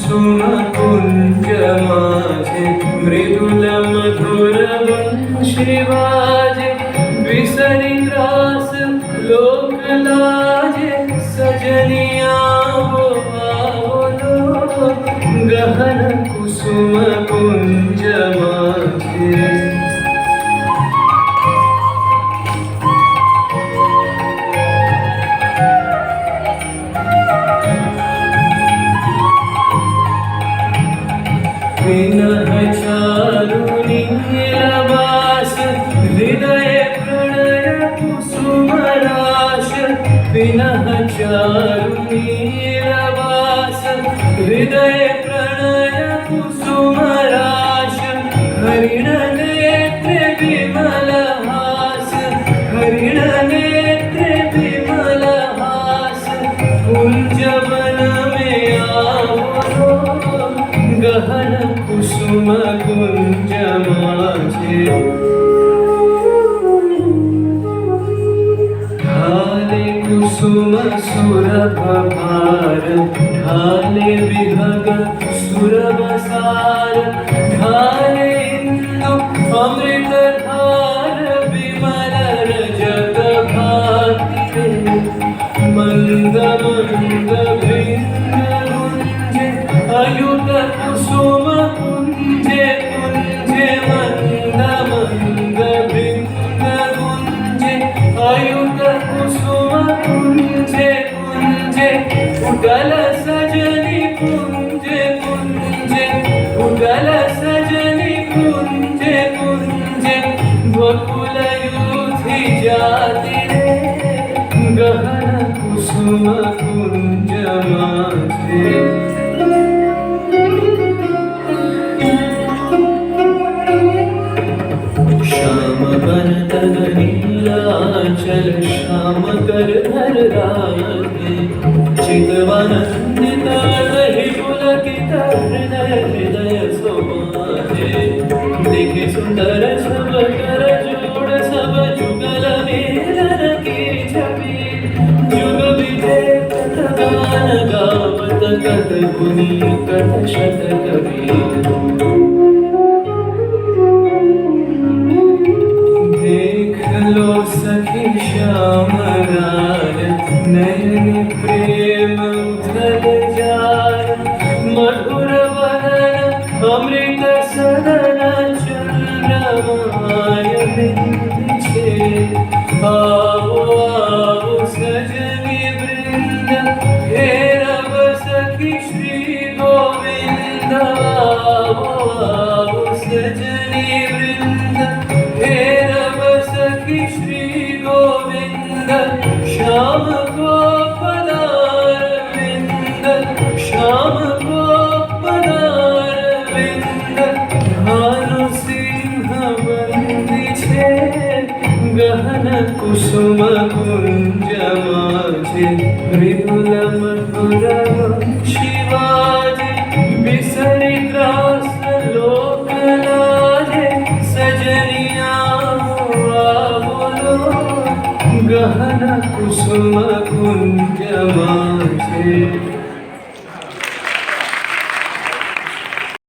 कुसुम कुंज माझे मृदुल मधुर वंशी वाजे विसरी त्रास लोक लाजे सजनिया वो आवलो गहन कुसुम कुंज माझे विनह चारुनी नीलवास हृदय प्रणय कुसुमराश विनह चारुनी नीलवास हृदय प्रणय कुसुमराश हरिण नेत्र विमल हास हरिण नेत्र विमल हास कुंजवन में आवो गहन कुसुम कुंज माझे ढाले कुसुम सुरभ भार ढाले विहग सुरभ सार ढाले इंदु अमृत धार विमल रजत भाति मंद मंद भिन्न गुंजे अयुत कुसुम कुंजे कुंजे मंद मंद भिन्न गुंजे अयुत कुसुम कुंजे कुंजे उगल सजनी कुंजे कुंजे उगल सजनी कुंजे कुंजे वकुल युधि जाति रे गहन कुसुम कुंज माझे श्याम वरदन नीलाचल श्याम कर धर रागे चितवनंदित रहि पुलकित हृदय हृदय सोमाहे देखे सुंदर सब कर जोड़ सब जुगल मेलन की छवि जुग विवेक गान गावत कत गुनी कत शत कबीर लो सखी श्याम गार नयन प्रेम उथल जार मधुर वदन अमृत सदन चंद्रमाय बिंद छे आओ आओ सजनी वृंद हे रब सखी श्री गोविंद आओ आओ सजनी वृंद हे सखी श्री गोविंद श्याम को पदार विंद श्याम को पदार विंद भानु सिंह बंदी छे गहन कुसुम कुंज माझे मृदुल मधुर शिवाजी विसरी त्रास लो